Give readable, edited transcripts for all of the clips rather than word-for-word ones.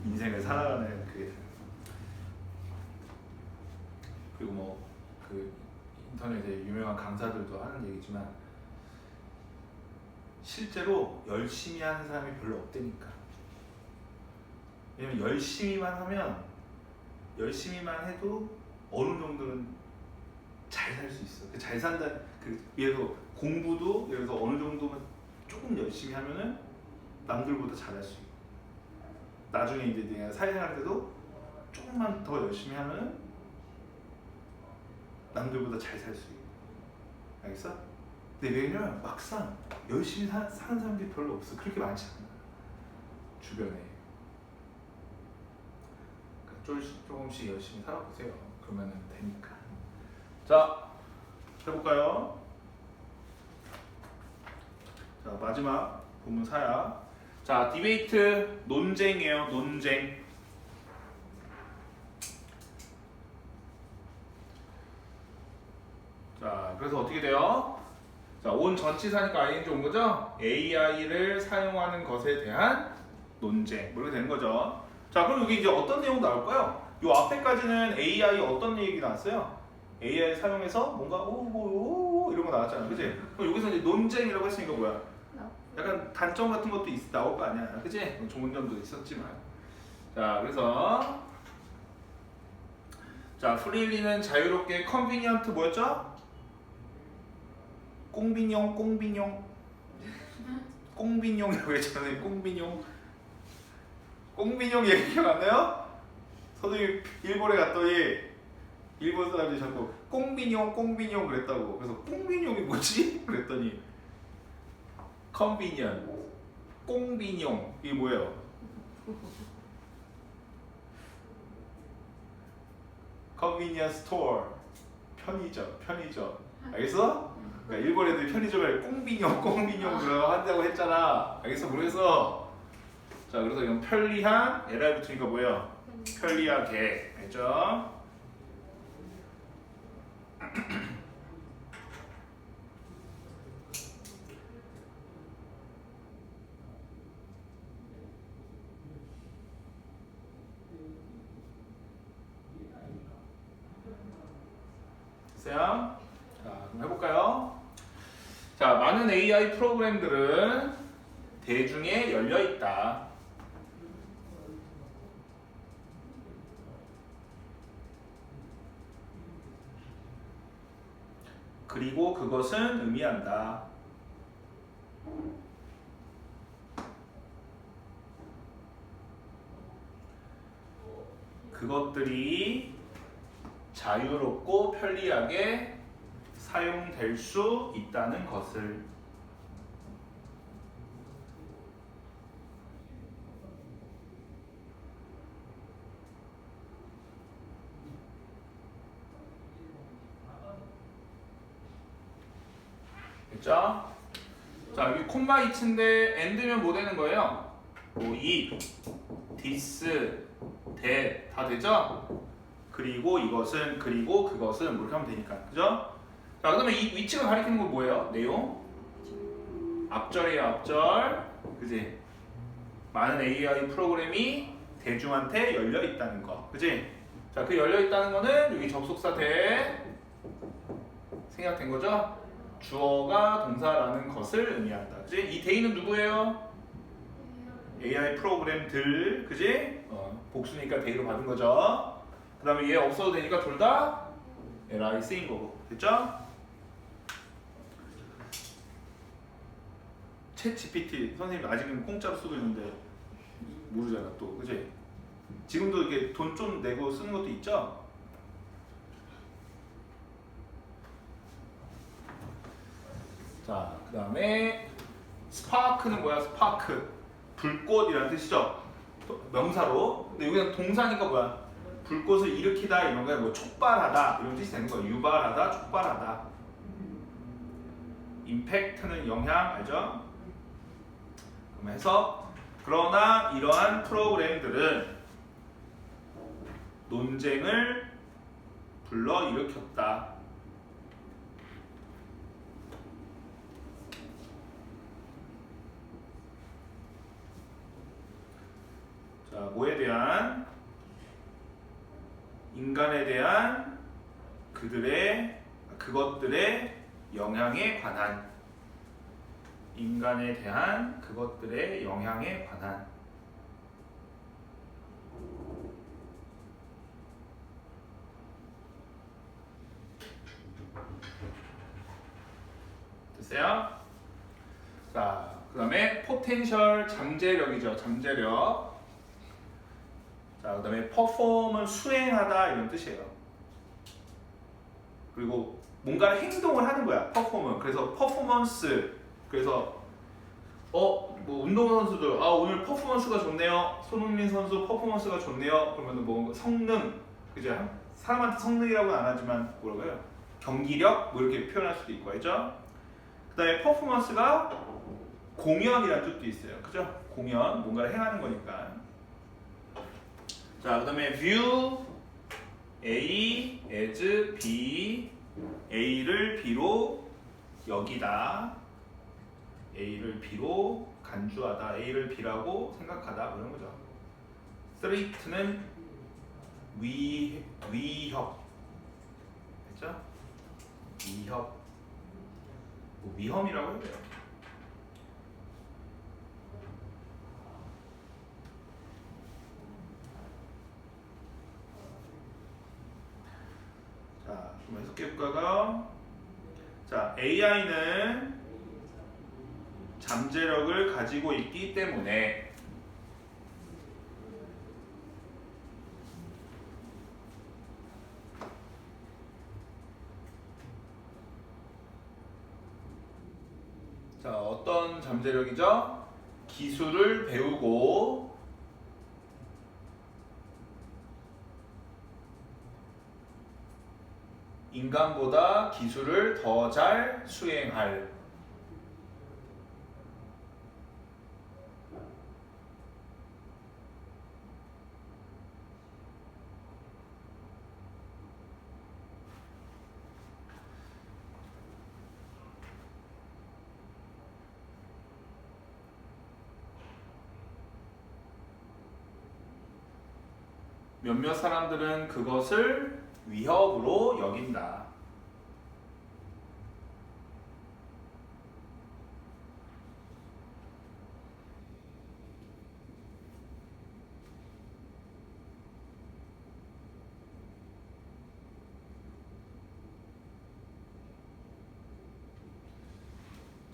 인생을 살아가는 그게. 그리고 뭐 그 인터넷에 유명한 강사들도 하는 얘기지만 실제로 열심히 하는 사람이 별로 없다니까. 왜냐면 열심히만 해도 어느 정도는 잘 살 수 있어. 잘 산다. 예를 들어 공부도 예를 들어 어느 정도만 조금 열심히 하면은 남들보다 잘할 수 있고. 나중에 이제 내가 사회생활 때도 조금만 더 열심히 하면은 남들보다 잘 살 수 있고. 알겠어? 근데 왜냐면 막상 열심히 사는 사람들이 별로 없어. 그렇게 많지 않아. 주변에. 조금씩 열심히 살아보세요. 그러면 되니까. 자, 해볼까요? 자, 마지막 본문 사야. 자, 디베이트 논쟁이에요. 논쟁. 자, 그래서 어떻게 돼요? 자, 온 전치사니까 ing 온 거죠? AI를 사용하는 것에 대한 논쟁. 뭐 이렇게 되는 거죠. 자, 그럼 여기 이제 어떤 내용 나올까요? 요 앞에까지는 AI 어떤 얘기 나왔어요? AI 사용해서 뭔가 오 이런 거 나왔잖아. 그치? 그럼 여기서 이제 논쟁이라고 했으니까 뭐야? 약간 단점 같은 것도 나올 거 아니야. 그치? 좋은 점도 있었지만. 자, 그래서 자, 프릴리는 자유롭게 컨비니언트 뭐였죠? 꽁비뇽이라고 했잖아요. 꽁비뇽 얘기 기억 안 나요? 선생님 일본에 갔더니 일본 사람들이 자꾸 꽁비뇽 그랬다고. 그래서 꽁비뇽이 뭐지? 그랬더니 컨비니언 꽁비뇽 이게 뭐예요? 컨비니언 스토어 편의점 알겠어? 그러니까 일본 애들이 편의점에 꽁비뇽 한다고 했잖아. 알겠어? 그래서 자, 그래서 이건 편리한 LI 붙으니까 뭐예요? 편리하게. 알죠? 됐어요? 자, 그럼 해볼까요? 자, 많은 AI 프로그램들은 대중에 열려 있다. 그리고 그것은 의미한다. 그것들이 자유롭고 편리하게 사용될 수 있다는 것을. 됐죠? 자, 여기 콤마 이츠인데 end면 뭐 되는 거예요? 뭐 if, this, that 다 되죠? 그리고 이것은, 그리고 그것은 뭐 이렇게 하면 되니까. 그죠? 자, 그 다음에 이 위치가 가리키는 건 뭐예요? 내용? 앞절이에요, 앞절. 그지? 많은 AI 프로그램이 대중한테 열려 있다는 거. 그지? 자, 그 열려 있다는 거는 여기 접속사 대 생략된 거죠? 주어가 동사라는 것을 의미한다. 그지? 이 대의는 누구예요? AI 프로그램들. 그지? 복수니까 대의로 받은 거죠. 그 다음에 얘 없어도 되니까 둘 다 li 쓰인 거고. 됐죠? 챗 GPT 선생님 아직은 공짜로 쓰고 있는데 모르잖아 또. 그지? 지금도 이게 돈 좀 내고 쓰는 것도 있죠? 자, 그 다음에 스파크는 뭐야? 스파크 불꽃이라는 뜻이죠? 명사로. 근데 여기는 동사니까 뭐야? 불꽃을 일으키다 이런 거야. 뭐 촉발하다 이런 뜻이 되는 거야. 유발하다, 촉발하다. 임팩트는 영향, 알죠? 그럼 해서 그러나 이러한 프로그램들은 논쟁을 불러일으켰다. 자, 뭐에 대한? 인간에 대한 그것들의 영향에 관한. 인간에 대한 그것들의 영향에 관한. 됐어요? 자, 그 다음에 포텐셜 잠재력이죠. 잠재력. 자, 그 다음에 퍼폼은 수행하다 이런 뜻이에요. 그리고 뭔가를 행동을 하는 거야. 퍼폼은. 그래서 퍼포먼스. 그래서 뭐 운동선수들 오늘 퍼포먼스가 좋네요. 손흥민 선수 퍼포먼스가 좋네요. 그러면 뭐 성능, 그죠? 사람한테 성능이라고는 안 하지만 뭐라고요? 경기력 뭐 이렇게 표현할 수도 있고, 알죠? 그다음에 퍼포먼스가 공연이라는 뜻도 있어요. 그죠? 공연, 뭔가를 행하는 거니까. 자, 그다음에 view A as B, A를 B로 여기다. A를 B로 간주하다. A를 B라고 생각하다. 그런 거죠. threat는 위협. 됐죠? 위협. 뭐 위험이라고 해야 돼요. 자, 좀 해석해볼까요? 자, AI는 잠재력을 가지고 있기 때문에 자, 어떤 잠재력이죠? 기술을 배우고 인간보다 기술을 더 잘 수행할. 몇몇 사람들은 그것을 위협으로 여긴다.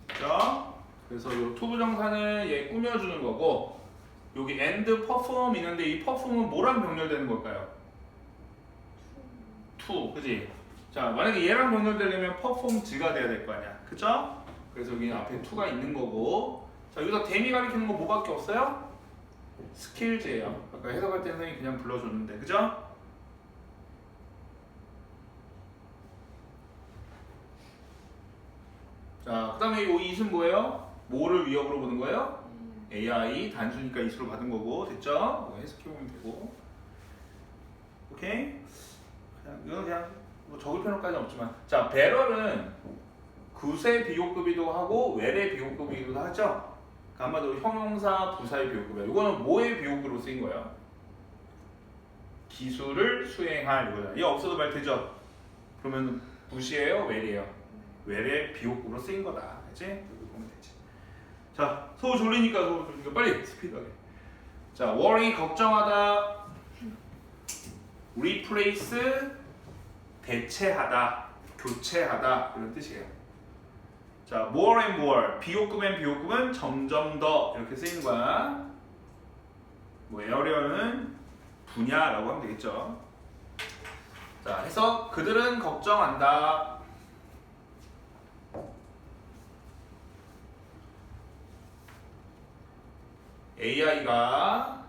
그렇죠? 그래서 이 투부정사는 얘 꾸며주는 거고, 여기 and perform 있는데 이 perform은 뭐랑 병렬되는 걸까요? to, 그지? 자, 만약에 얘랑 병렬되려면 performed가 돼야 될 거 아니야, 그죠? 그래서 여기 앞에 to가 있는 거고, 자, 여기서 대미 가리키는 거 뭐밖에 없어요? skills예요. 아까 해석할 때 선생님이 그냥 불러줬는데, 그죠? 자, 그 다음에 이 it은 뭐예요? 뭐를 위협으로 보는 거예요? AI, 단수니까 it으로 받은 거고, 됐죠? 뭐 해석해보면 되고. 오케이? 이건 그냥 뭐 적을 필요까지는 없지만, 자, better는 구세 비교급이기도 하고 외래 비교급이기도 하죠. 그러니까 한마디로 형용사 부사의 비교급이에요. 이거는 뭐의 비교급으로 쓰인 거예요? 기술을 수행할 이거잖아. 얘 없어도 말 되죠? 그러면 부시예요, 외래예요? 외래 비교급으로 쓰인 거다. 그치? 보면 되지. 자, 소우 졸리니까 빨리 스피드하게. 자, worry 걱정하다, replace 대체하다, 교체하다 이런 뜻이에요. 자, more and more 비교급 and 비교급은 점점 더 이렇게 쓰이는 거야. 뭐 area는 분야라고 하면 되겠죠. 자, 해서 그들은 걱정한다. AI가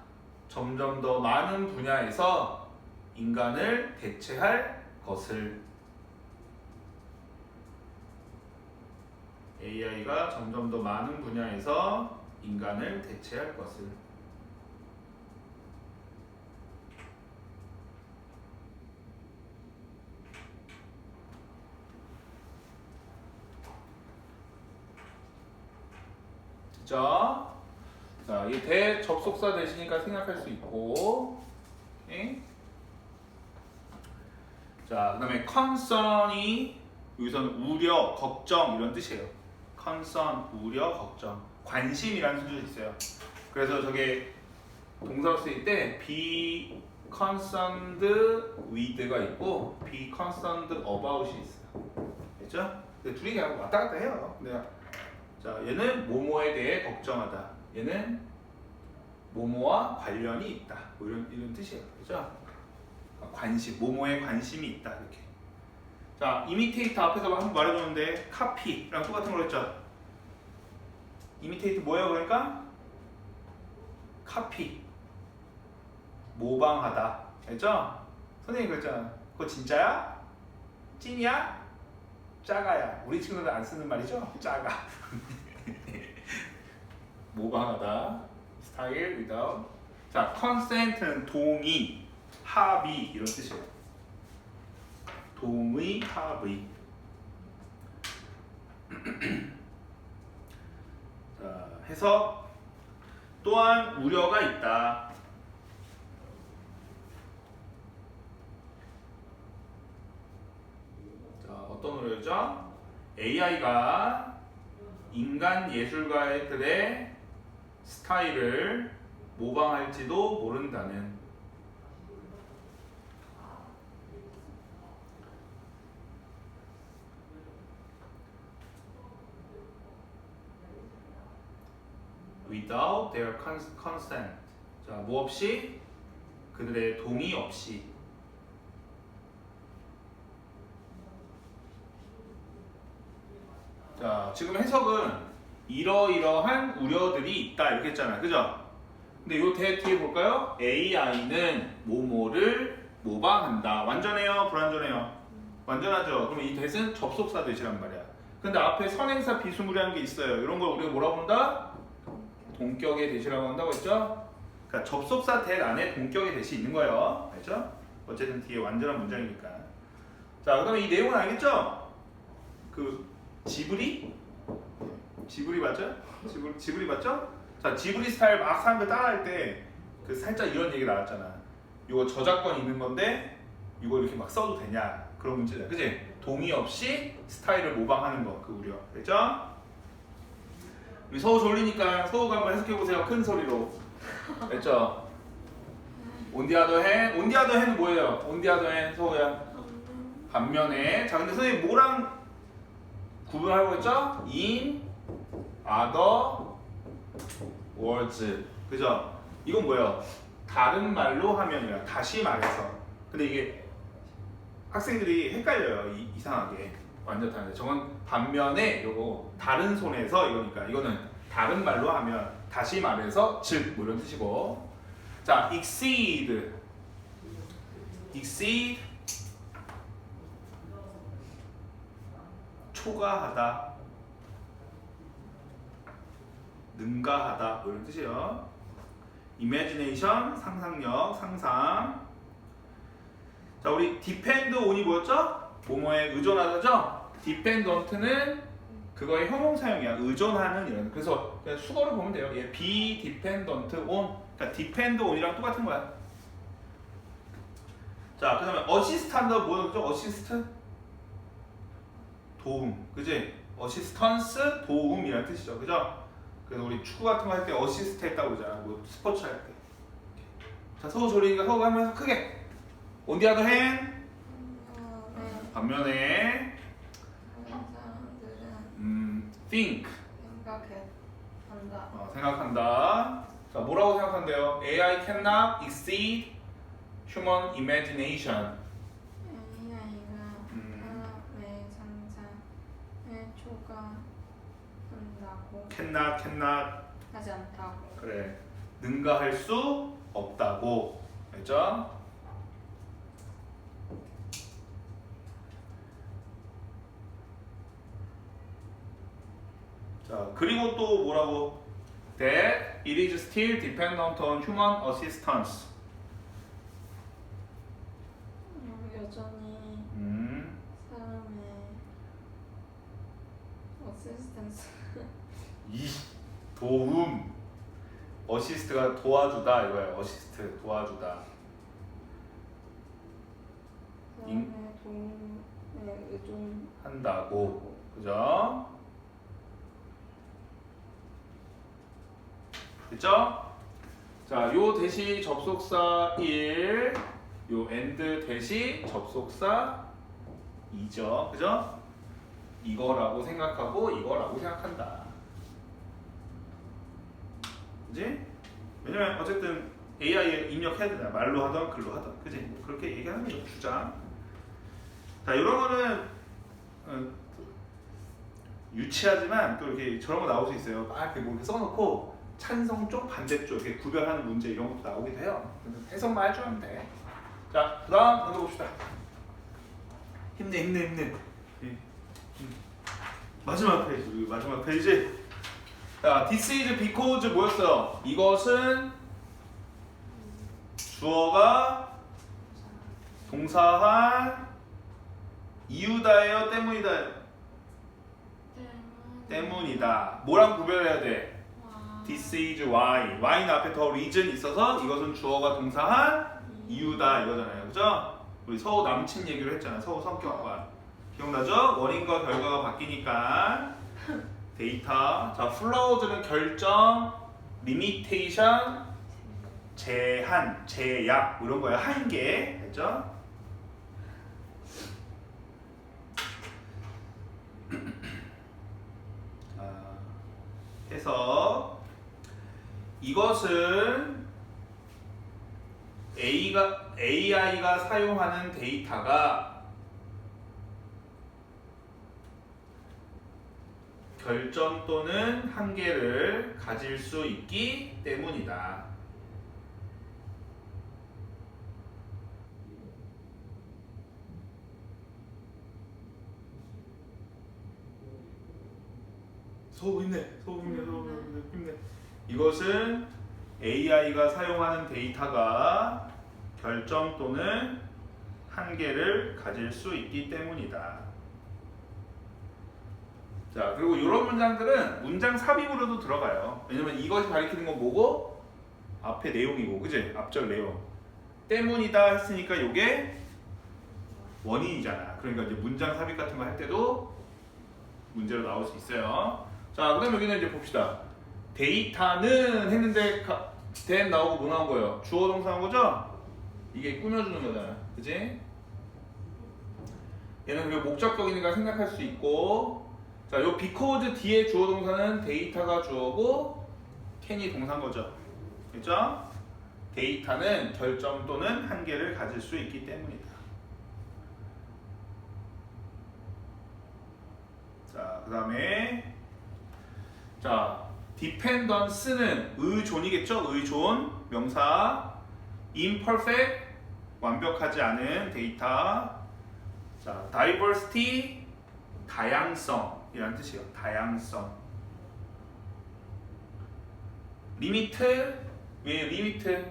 점점 더 많은 분야에서 인간을 대체할 것을. AI가 점점 더 많은 분야에서 인간을 대체할 것을. 됐죠? 자, 이 대접속사 대시니까 생략할 수 있고. 오케이? 자, 그다음에 concern이 여기서는 우려, 걱정 이런 뜻이에요. concern, 우려, 걱정, 관심이라는 수도 있어요. 그래서 저게 동사로 쓰일 때 be concerned with가 있고 be concerned about이 있어요. 됐죠? 근데 둘이 그냥 왔다 갔다 해요. 근데 자, 얘는 뭐뭐에 대해 걱정하다. 얘는 뭐뭐와 관련이 있다. 뭐 이런 뜻이에요. 그죠? 관심, 뭐뭐에 관심이 있다 이렇게. 자, 이미테이트 앞에서 한번 말해줬는데 카피랑 똑같은 걸 했죠. 이미테이트 뭐예요? 그러니까 카피, 모방하다. 알죠? 선생님 그랬잖아. 그거 진짜야? 찐이야? 짜가야. 우리 친구들 안 쓰는 말이죠? 짜가. 모방하다. 스타일, without. 자, consent는 동의, 합의 이런 뜻이에요. 동의, 합의. 자, 해서 또한 우려가 있다. 자, 어떤 우려죠? AI가 인간 예술가들의 스타일을 모방할지도 모른다는. without their consent. 자, 뭐 없이? 그들의 동의 없이. 자, 지금 해석은 이러이러한 우려들이 있다 이렇게 했잖아요. 그죠? 근데 요 대 뒤에 볼까요? AI는 뭐뭐를 모방한다. 완전해요? 불완전해요? 완전하죠. 그럼 이 대는 접속사 대시란 말이야. 근데 앞에 선행사 비스무리한 게 있어요. 이런 걸 우리가 뭐라고 한다? 동격의 대시라고 한다고 했죠? 그러니까 접속사 대 안에 동격의 대시 있는 거예요. 알죠? 어쨌든 뒤에 완전한 문장이니까. 자, 그 다음에 이 내용은 알겠죠? 그 지브리? 지브리 맞죠? 지브리 맞죠? 자, 지브리 스타일 막 사람들 따라할 때 그 살짝 이런 얘기 나왔잖아. 이거 저작권 있는 건데 이거 이렇게 막 써도 되냐? 그런 문제잖아. 그치? 동의 없이 스타일을 모방하는 거, 그 우려. 됐죠? 우리 서우 졸리니까 서우가 한번 해석해보세요. 큰 소리로. 됐죠? On the other hand, on the other hand 뭐예요? on the other hand 서우야. 반면에. 자, 근데 선생님 뭐랑 구분하고 있죠? in other words. 그죠? 이건 뭐예요? 다른 말로 하면이야. 다시 말해서. 근데 이게 학생들이 헷갈려요. 이상하게. 완전 다른데. 저건 반면에 요거 다른 손에서 이거니까. 이거는 다른 말로 하면 다시 말해서 즉 뭐 이런 뜻이고. 자, exceed. exceed 초과하다. 능가하다 뭐 이런 뜻이에요. imagination 상상력, 상상. 자, 우리 depend on이 뭐였죠? 뭐뭐에 의존하다죠? dependent는 그거의 형용사형이야. 의존하는 이런. 그래서 그냥 수거를 보면 돼요. 얘 be dependent on. 그러니까 depend on이랑 똑같은 거야. 자, 그다음에 assistant가 뭐였죠? assist 도움, 그지? assistance 도움이라는 뜻이죠, 그죠? 그래서 우리 축구 같은 거 할 때 어시스트 했다고 그러잖아. 뭐 스포츠 할 때. 자, 서우 졸리니까 서우 하면서 크게. On the other hand. 반면에 think. 생각한다. 자, 뭐라고 생각한대요? AI cannot exceed human imagination. cannot 하지 않다고. 그래, 능가할 수 없다고. 알죠? 자, 그리고 또 뭐라고? That it is still dependent on human assistance. 여전히 사람의 어시스턴스 이 도움. 어시스트가 도와주다 이거예요. 어시스트 도와주다. 다음에 동의 의존. 한다고. 그죠? 됐죠? 자, 요 대시 접속사 1, 요 and 대시 접속사 2죠. 그죠? 이거라고 생각하고 이거라고 생각한다. 그지? 왜냐면 어쨌든 AI에 입력해야 되잖아. 말로 하던 글로 하던. 그지? 그렇게 얘기하는 거죠. 주장. 자, 이런 거는 유치하지만 또 이렇게 저런 거 나올 수 있어요. 막 이렇게 뭐 이렇게 써놓고 찬성 쪽, 반대쪽 이렇게 구별하는 문제 이런 것도 나오기도 해요. 해석만 해주면 돼. 자, 그다음 먼저 봅시다. 힘내. 마지막 페이지, 마지막 페이지. 자, this is because 뭐였어요? 이것은 주어가 동사한 이유다예요, 때문이다. 때문이다. 뭐랑 구별해야 돼? This is why. why는 앞에 더 reason 있어서 이것은 주어가 동사한 이유다 이거잖아요. 그죠? 우리 서우 남친 얘기를 했잖아요. 서우 성격과. 기억나죠? 원인과 결과가 바뀌니까 데이터. 자, 플라우즈는 결정, 리미테이션, 제한, 제약 이런 거예요. 한계. 됐죠? 해서 이것은 AI가 사용하는 데이터가 결점 또는 한계를 가질 수 있기 때문이다. 소우 힘내. 이것은 AI가 사용하는 데이터가 결점 또는 한계를 가질 수 있기 때문이다. 자, 그리고 이런 문장들은 문장 삽입으로도 들어가요. 왜냐면 이것이 가리키는 건 뭐고? 앞에 내용이고, 그지? 앞절 내용. 때문이다 했으니까 이게 원인이잖아. 그러니까 이제 문장 삽입 같은 거 할 때도 문제로 나올 수 있어요. 자, 그 다음에 여기는 이제 봅시다. 데이터는 했는데 then 나오고 뭐 나온 거예요? 주어 동사 나온 거죠? 이게 꾸며주는 거잖아. 그지? 얘는 그 목적격이니까 생각할 수 있고, 자, 요 because 뒤에 주어 동사는 데이터가 주어고 can이 동사인 거죠. 그죠? 데이터는 결점 또는 한계를 가질 수 있기 때문이다. 자, 그 다음에 자, dependence는 의존이겠죠? 의존, 명사. imperfect, 완벽하지 않은 데이터. 자, diversity, 다양성 이란 뜻이에요. 다양성. limit, 왜 limit?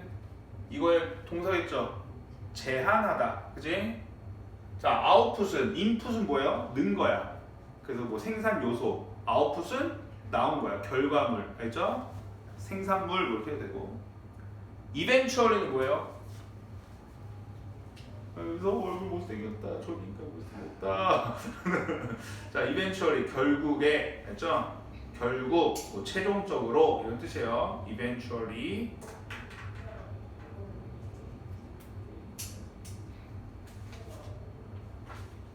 이거의 동사겠죠? 제한하다, 그지? 자, output은, input은 뭐예요? 는 거야. 그래서 뭐 생산 요소, output은 나온 거야. 결과물, 알죠? 생산물 뭐 이렇게 되고. eventually는 뭐예요? 여기서 얼굴 못생겼다. 저기니까 못생겼다. 자, eventually 결국에, 알죠? 결국, 뭐 최종적으로 이런 뜻이에요. eventually.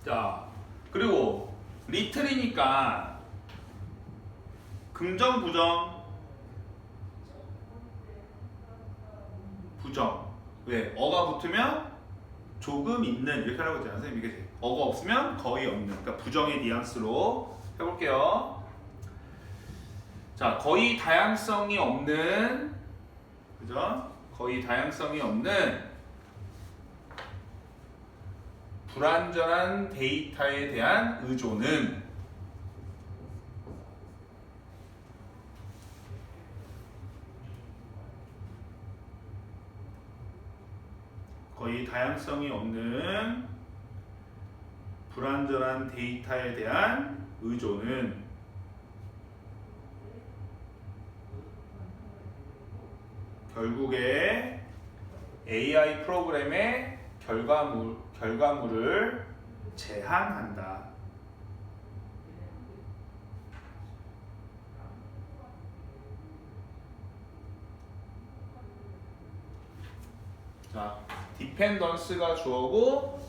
자, 그리고 little이니까 긍정, 부정, 부정. 왜? 어가 붙으면 조금 있는 이렇게 하라고 했잖아요. 선생님 이게 어가 없으면 거의 없는. 그러니까 부정의 뉘앙스로 해볼게요. 자, 거의 다양성이 없는, 그죠? 거의 다양성이 없는 불완전한 데이터에 대한 의존은 거의 다양성이 없는 불완전한 데이터에 대한 의존은 결국에 AI 프로그램의 결과물을 제한한다. 자, dependence가 주어고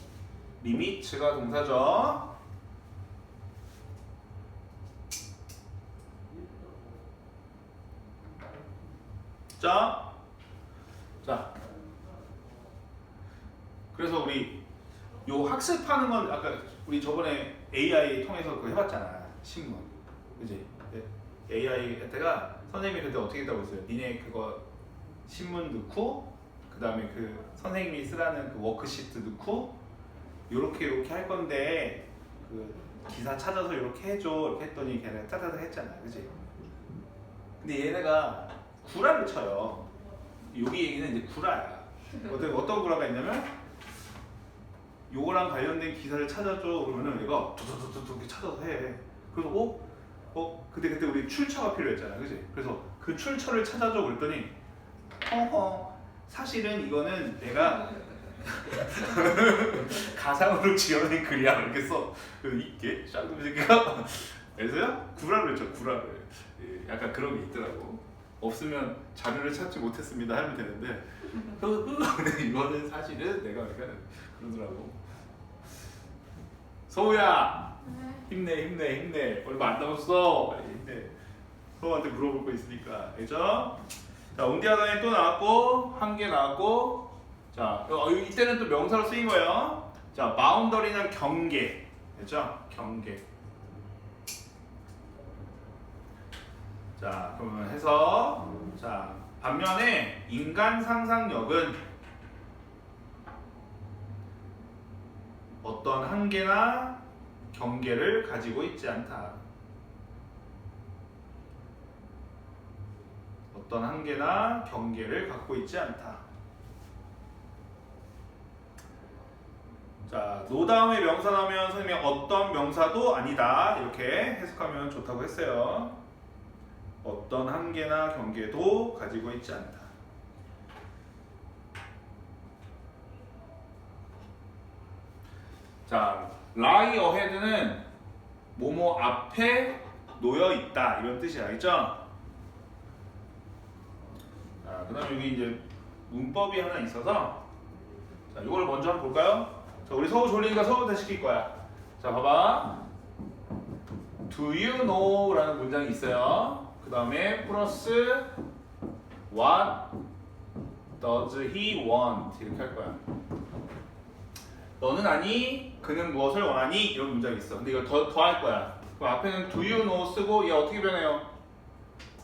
limit가 동사죠. 자, 그래서 우리 요 학습하는 건 아까 우리 저번에 AI 통해서 그거 해봤잖아. 신문, 그지? AI 때가 선생님이 그때 어떻게 했다고 했어요? 니네 그거 신문 넣고 그 다음에 그 선생님이 쓰라는 그 워크시트 넣고 요렇게 할 건데 그 기사 찾아서 요렇게 해줘 이렇게 했더니 걔네가 짜자자 했잖아, 그지? 근데 얘네가 구라를 쳐요. 여기 얘기는 이제 구라야. 어떤 구라가 있냐면 요거랑 관련된 기사를 찾아줘 그러면은 얘가 두두두두 이렇게 찾아서 해. 그래서 그때 우리 출처가 필요했잖아, 그지? 그래서 그 출처를 찾아줘 그랬더니 사실은 이거는 내가 가상으로 지어낸 글이야 이렇게 써. 있게 쌍둥이가 그래서요 구라를 했죠, 구라를. 약간 그런 게 있더라고. 없으면 자료를 찾지 못했습니다 하면 되는데 근데 이거는 사실은 내가 그러더라고. 서우야 힘내 얼마 안 남았어. 빨리 힘내. 서우한테 물어볼 거 있으니까. 알죠? 자, 온디하다니 또 나왔고 한 개 나왔고. 자, 이때는 또 명사로 쓰인 거예요. 자, 바운더리는 경계. 됐죠? 경계. 자, 그러면 해서 자, 반면에 인간 상상력은 어떤 한계나 경계를 가지고 있지 않다. 어떤 한계나 경계를 갖고 있지 않다. 자, 노 다음에 명사 나오면 선생님이 어떤 명사도 아니다 이렇게 해석하면 좋다고 했어요. 어떤 한계나 경계도 가지고 있지 않다. 자, lie ahead는 뭐뭐 앞에 놓여 있다 이런 뜻이 알겠죠? 자, 그다음 여기 이제 문법이 하나 있어서 자, 이걸 먼저 한번 볼까요? 자, 우리 서우 졸리니까 서우부터 시킬 거야. 자, 봐봐. Do you know? 라는 문장이 있어요. 그 다음에 플러스 What does he want? 이렇게 할 거야. 너는 아니? 그는 무엇을 원하니? 이런 문장이 있어. 근데 이걸 더 할 거야. 그럼 앞에는 do you know 쓰고 얘 어떻게 변해요?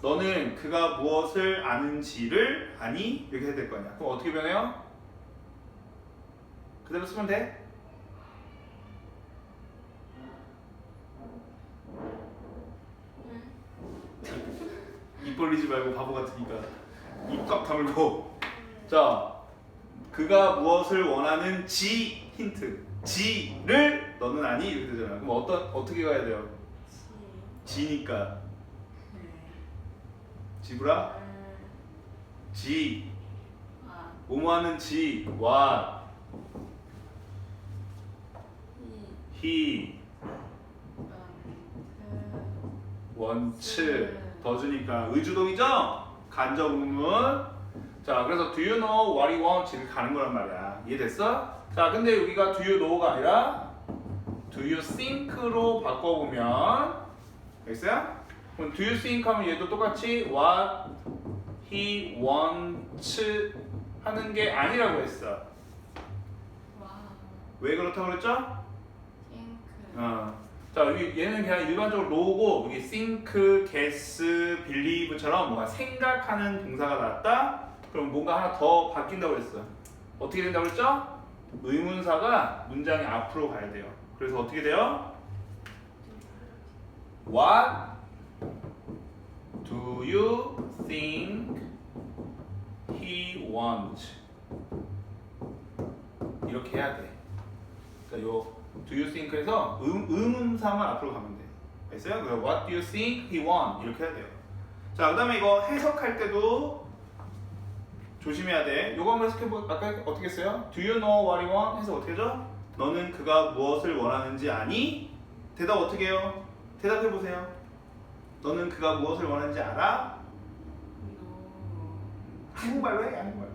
너는 그가 무엇을 아는지를 아니? 이렇게 해야 될 거 아니야. 그럼 어떻게 변해요? 그대로 쓰면 돼? 입 벌리지 말고 바보 같으니까 입 꽉 다물고. 자, 그가 무엇을 원하는지 힌트. 지를 너는 아니 이렇게 되잖아. 그럼 어떻게 가야 돼요? 지니까 지브라 지 뭐뭐하는 지 what he wants does니까 의주동이죠? 간접 의문. 자, 그래서 do you know what he wants 이렇게 가는 거란 말이야. 이해됐어? 자, 근데 여기가 do you know가 아니라 do you think로 바꿔보면 알겠어요? 그럼 do you think 하면 얘도 똑같이 what he wants 하는 게 아니라고 했어. 왜 그렇다고 그랬죠? 자, 여기 얘는 그냥 일반적으로 know고 여기 think, guess, believe처럼 뭔가 생각하는 동사가 나왔다? 그럼 뭔가 하나 더 바뀐다고 그랬어. 어떻게 된다고 그랬죠? 의문사가 문장의 앞으로 가야 돼요. 그래서 어떻게 돼요? What do you think he wants? 이렇게 해야 돼. 그러니까 요 do you think에서 의문사만 앞으로 가면 돼. 알겠어요? 그래서 what do you think he wants? 이렇게 해야 돼요. 자, 그 다음에 이거 해석할 때도 조심해야 돼. 요거 한번 해석해보. 아까 어떻게 했어요? Do you know what you want? 해서 어떻게 하죠? 너는 그가 무엇을 원하는지 아니? 대답 어떻게 해요? 대답해보세요. 너는 그가 무엇을 원하는지 알아? 한국말로 해, 한국말로.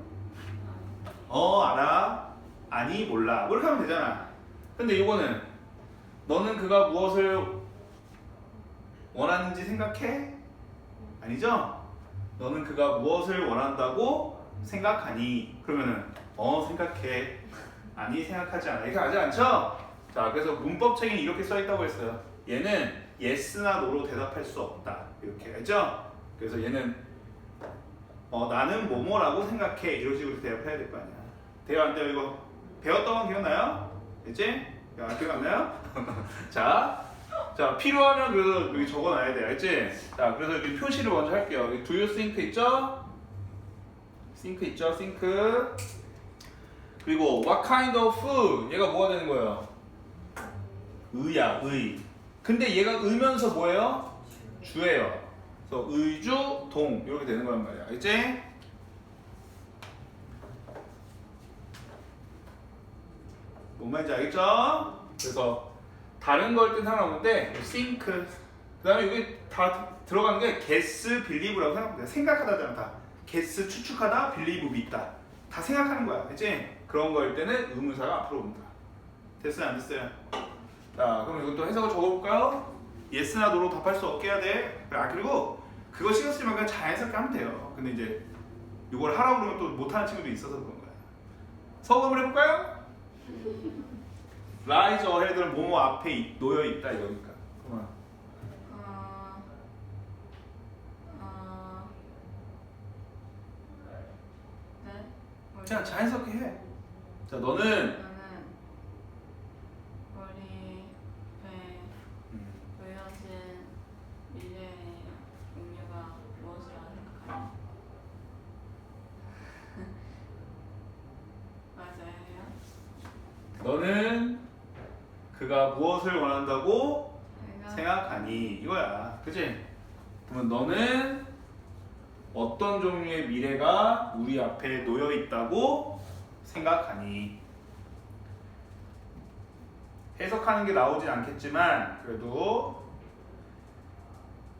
알아. 아니, 몰라. 뭐 이렇게 하면 되잖아. 근데 이거는 너는 그가 무엇을 원하는지 생각해? 아니죠? 너는 그가 무엇을 원한다고 생각하니? 그러면은 생각해. 아니, 생각하지 않아. 이렇게 하지 않죠? 자, 그래서 문법책에는 이렇게 써있다고 했어요. 얘는 yes나 no로 대답할 수 없다. 이렇게 했죠? 그래서 얘는 나는 뭐뭐라고 생각해. 이런 식으로 대답해야 될 거 아니야. 돼요, 안 돼요? 이거 배웠던 건 기억나요? 됐지? 야, 기억 안 나요? 자, 필요하면 그래서 여기 적어놔야 돼. 알지? 자, 그래서 여기 표시를 먼저 할게요. 여기 do you think 있죠? think 있죠? think. 그리고 what kind of food? 얘가 뭐가 되는 거예요? 의야, 의. 근데 얘가 의면서 뭐예요? 주예요. 그래서 의주, 동 이렇게 되는 거란 말이야. 알지? 뭔 말인지 알겠죠? 그래서 다른 걸 땐 상관없는데 think 그 다음에 여기 다 들어가는 게 guess, believe라고 생각합니다. 생각하다잖아. 다 guess, 추측하다, believe, 믿다. 다 생각하는 거야. 알지? 그런 거일 때는 의문사가 앞으로 온다. 됐어요? 안 됐어요? 자, 그럼 이것도 해석을 적어볼까요? yes나 no로 답할 수 없게 해야 돼. 그리고 그거 신경 쓰지 말고 그냥 자연스럽게 하면 돼요. 근데 이제 이걸 하라고 그러면 또 못하는 친구도 있어서 그런 거야. 서금을 해볼까요? Lies ahead는 뭐뭐 앞에 놓여 있다 이거니까. 그만. 네? 그냥 자연스럽게 해. 자, 너는 나는 우리 배 놓여진 미래의 종류가 무엇이라고 생각하니? 맞아요? 너는 그가 무엇을 원한다고 내가 생각하니 이거야. 그치? 그러면 너는 어떤 종류의 미래가 우리 앞에 놓여 있다고 생각하니? 해석하는 게 나오진 않겠지만 그래도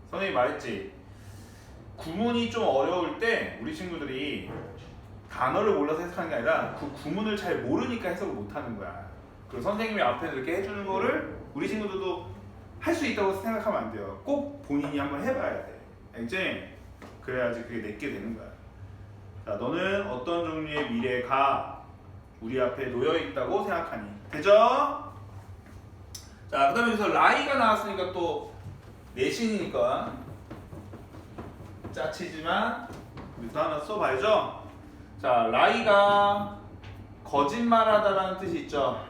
선생님이 말했지. 구문이 좀 어려울 때 우리 친구들이 단어를 몰라서 해석하는 게 아니라 그 구문을 잘 모르니까 해석을 못하는 거야. 그리고 선생님이 앞에서 이렇게 해주는 거를 우리 친구들도 할 수 있다고 생각하면 안 돼요. 꼭 본인이 한번 해봐야 돼. 알지? 그래야지 그게 내게 되는 거야. 자, 너는 어떤 종류의 미래가 우리 앞에 놓여 있다고 생각하니? 되죠? 자, 그 다음에 여기서 라이가 나왔으니까 또 내신이니까 짜치지만 우리도 하나 써봐야죠. 자, 라이가 거짓말하다라는 뜻이 있죠.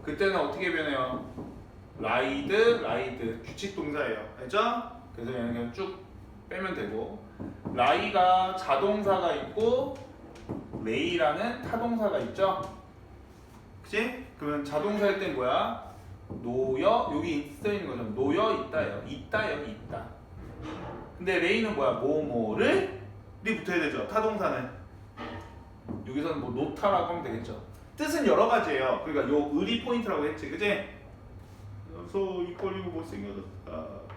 그때는 어떻게 변해요? 라이드 규칙 동사예요. 알죠? 그래서 얘는 그냥 쭉 빼면 되고, 라이가 자동사가 있고 레이라는 타동사가 있죠. 그치? 그러면 자동사일 땐 뭐야? 놓여, 여기 써있는 거죠. 놓여 있다예요. 있다, 여기 있다. 근데 레이는 뭐야? 뭐뭐를 리 붙어야 되죠. 타동사는 여기서는 뭐 놓다라고 하면 되겠죠. 뜻은 여러 가지예요. 그러니까 요 의리 포인트라고 했지, 그지? 그래서 입 벌리고 못생겨졌다.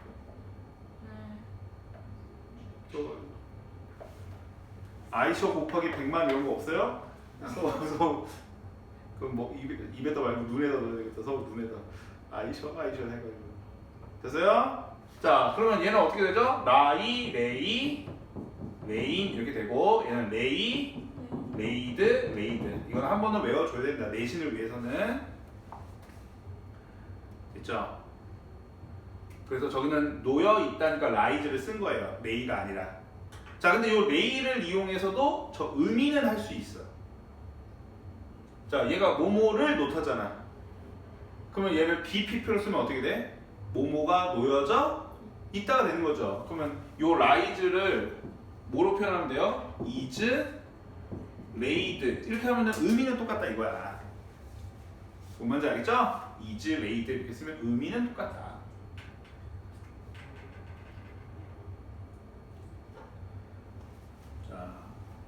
아이셔 곱하기 100만 이런 거 없어요? 그래서 그럼 뭐 입에다 말고 눈에다 넣어야 되겠다. 서로 눈에다 아이셔 해가지고 됐어요? 자, 그러면 얘는 어떻게 되죠? 라이, 레이, 레인 이렇게 되고, 얘는 레이, 레이드. 이건 한 번은 외워줘야 된다. 내신을 위해서는. 됐죠? 그래서 저기는 놓여 있다니까 라이즈를 쓴 거예요. 레이가 아니라. 자, 근데 이 레이를 이용해서도 저 의미는 할 수 있어. 자, 얘가 모모를 놓다잖아. 그러면 얘를 BP표로 쓰면 어떻게 돼? 모모가 놓여져 있다가 되는 거죠. 그러면 이 라이즈를 뭐로 표현하면 돼요? is laid 이렇게 하면 의미는 똑같다 이거야. 뭔지 알겠죠? is laid 이렇게 쓰면 의미는 똑같다. 자,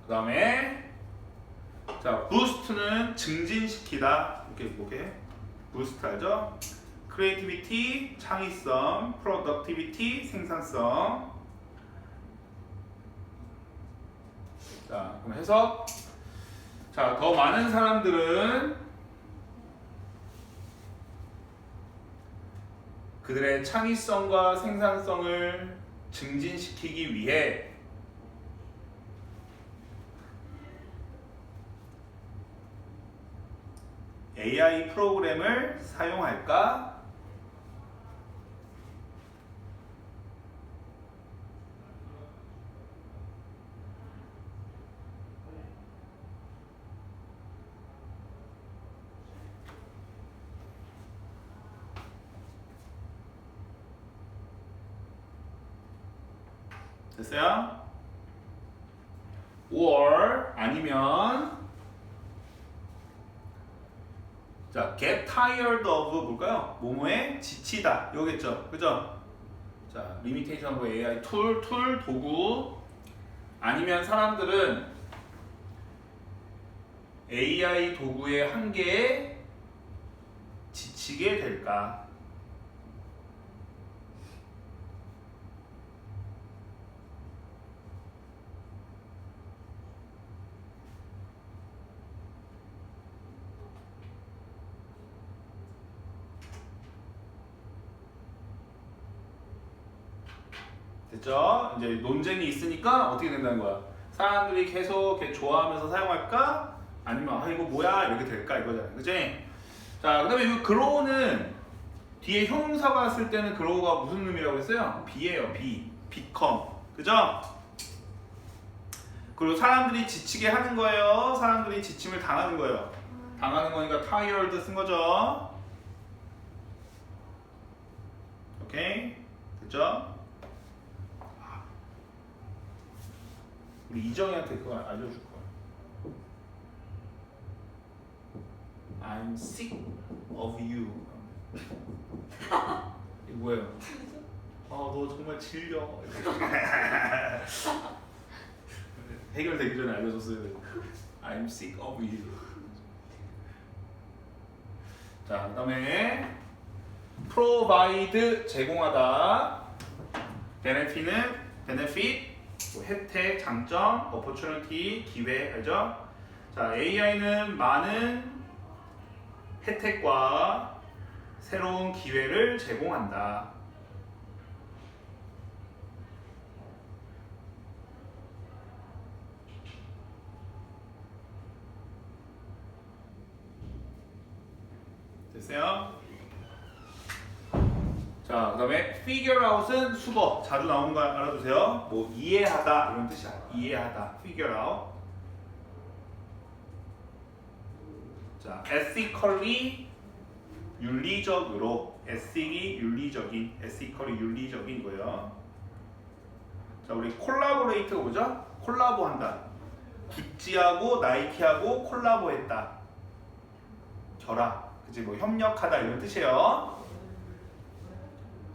그 다음에 자 boost는 증진시키다. 이렇게 뭐게? boost 알죠? creativity 창의성, productivity 생산성. 자 그럼 해서 자 더 많은 사람들은 그들의 창의성과 생산성을 증진시키기 위해 AI 프로그램을 사용할까? 됐어요? or 아니면 자 get tired of 뭘까요? 뭐뭐에 지치다 이거겠죠? 그죠? 자 limitation of AI 툴 도구 아니면 사람들은 AI 도구의 한계에 지치게 될까? 됐죠? 이제 논쟁이 있으니까 어떻게 된다는 거야? 사람들이 계속 이렇게 좋아하면서 사용할까? 아니면 아 이거 뭐야? 이렇게 될까? 이거잖아. 그치? 자, 그 다음에 이 grow는 뒤에 형용사가 왔을 때는 grow가 무슨 의미라고 했어요? be예요, be. become. 그죠? 그리고 사람들이 지치게 하는 거예요. 사람들이 지침을 당하는 거예요. 당하는 거니까 tired 쓴 거죠. 오케이? 됐죠? 우리 이정희한테 그거 알려줄 거야. I'm sick of you. 이게 뭐예요? 너 정말 질려. 해결되기 전에 알려줬어요. I'm sick of you. 자, 그다음에 provide 제공하다. benefit 뭐 혜택, 장점, opportunity, 기회, 알죠? 자, AI는 많은 혜택과 새로운 기회를 제공한다. 됐어요? 자, 그 다음에 figure out은 수거. 자주 나오는 거 알아두세요. 뭐 이해하다 이런 뜻이야. 이해하다. figure out. 자, ethically 윤리적으로. ethic이 윤리적인. ethically 윤리적인 거예요. 자, 우리 collaborate가 뭐죠? 콜라보한다. 구찌하고 나이키하고 콜라보했다. 결합. 그치? 뭐 협력하다 이런 뜻이에요.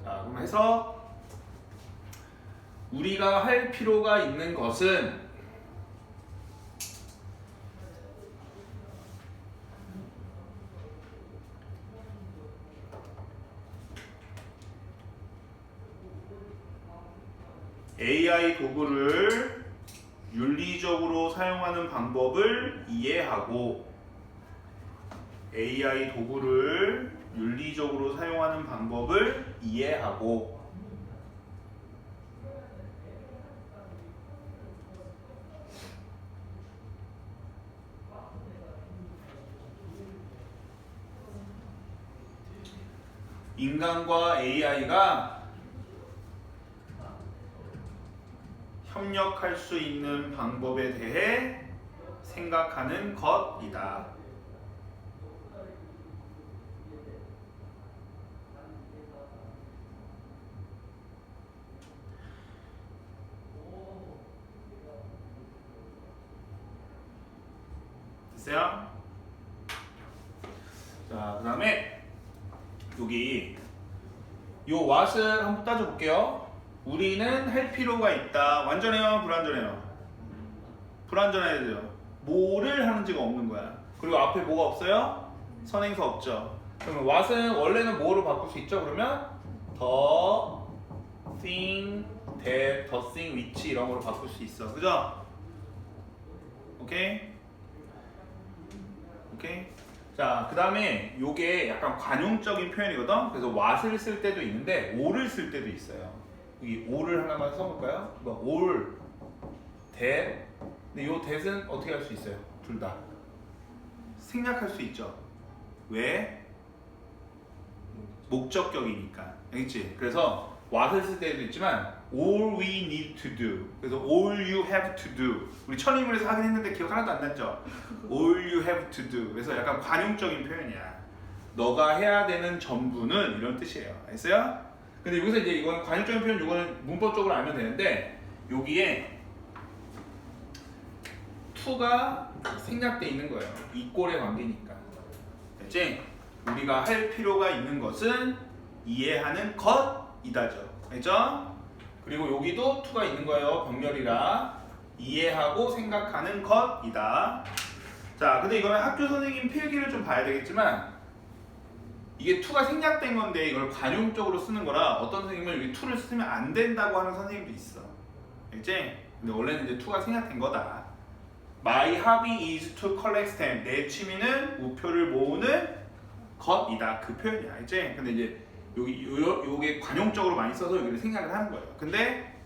자, 그럼 해서 우리가 할 필요가 있는 것은 AI 도구를 윤리적으로 사용하는 방법을 이해하고 AI 도구를 윤리적으로 사용하는 방법을 이해하고 인간과 AI가 협력할 수 있는 방법에 대해 생각하는 것이다. 됐어요? 자, 그 다음에 여기 요 what을 한번 따져볼게요. 우리는 할 필요가 있다. 완전해요? 불완전해요? 불완전해야 돼요. 뭐를 하는지가 없는 거야. 그리고 앞에 뭐가 없어요? 선행사 없죠. 그러면 what은 원래는 뭐로 바꿀 수 있죠? 그러면 the thing, that, the thing, which 이런 거로 바꿀 수 있어. 그죠? 오케이? 오케이? 자, 그 다음에 요게 약간 관용적인 표현이거든? 그래서 what을 쓸 때도 있는데 all을 쓸 때도 있어요. 여기 all을 하나만 써볼까요? 뭐 all, that. 근데 요 that은 어떻게 할 수 있어요? 둘 다. 생략할 수 있죠. 왜? 목적격이니까. 알겠지? 그래서 what을 쓸 때도 있지만 all we need to do. 그래서 all you have to do. 우리 천인문에서 하긴 했는데 기억 하나도 안 났죠? all you have to do. 그래서 약간 관용적인 표현이야. 너가 해야 되는 전부는 이런 뜻이에요. 알겠어요? 근데 여기서 이제 이건 관용적인 표현, 이거는 문법적으로 알면 되는데 여기에 to가 생략돼 있는 거예요. 이 꼴의 관계니까. 알지? 우리가 할 필요가 있는 것은 이해하는 것이다죠. 알죠? 그리고 여기도 to가 있는 거예요. 병렬이라 이해하고 생각하는 것이다. 자, 근데 이거는 학교 선생님 필기를 좀 봐야 되겠지만 이게 to가 생략된 건데 이걸 관용적으로 쓰는 거라 어떤 선생님은 여기 to를 쓰면 안 된다고 하는 선생님도 있어. 알지? 근데 원래는 이제 to가 생략된 거다. My hobby is to collect stamps. 내 취미는 우표를 모으는 것이다. 그 표현이야. 알지? 근데 이제 요게 관용적으로 많이 써서 여기를 생략을 하는 거예요. 근데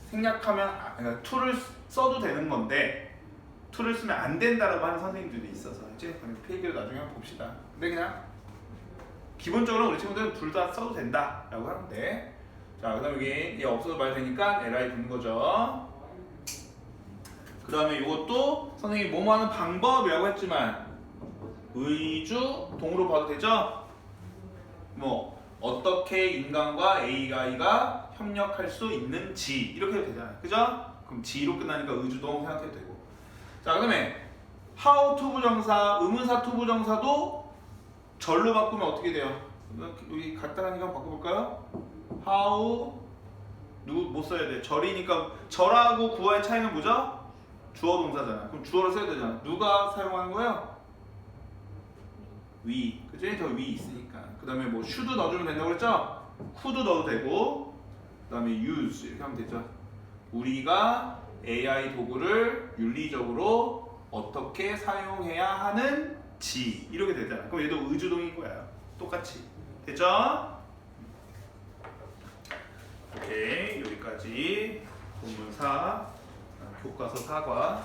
생략하면 그러니까 to를 써도 되는 건데 to를 쓰면 안 된다라고 하는 선생님들도 있어서 알지? 필기를 나중에 한번 봅시다. 근데 그냥 기본적으로 우리 친구들은 둘 다 써도 된다라고 하는데 자, 그다음 여기 얘 없어도 봐야 되니까 li 붙는 거죠. 그 다음에 이것도 선생님이 뭐뭐 하는 방법이라고 했지만 의주 동으로 봐도 되죠? 뭐 어떻게 인간과 AI가 협력할 수 있는지 이렇게 해도 되잖아요. 그죠? 그럼 지로 끝나니까 의주동 생각해도 되고 자, 그 다음에 how to 부정사, 의문사 to 부정사도 절로 바꾸면 어떻게 돼요? 여기 간단하니까 한번 바꿔볼까요? how 누구 못 써야 돼? 절이니까 절하고 구어의 차이는 뭐죠? 주어 동사잖아. 그럼 주어를 써야 되잖아. 누가 사용하는 거예요? we. 그치? 저 we 있으니까. 그 다음에 뭐 should 넣어주면 된다고 그랬죠? could 넣어도 되고 그 다음에 use 이렇게 하면 되죠. 우리가 AI 도구를 윤리적으로 어떻게 사용해야 하는지 이렇게 되잖아. 그럼 얘도 의주동인 거야. 똑같이. 됐죠? 오케이. 여기까지 본문사 교과서 4과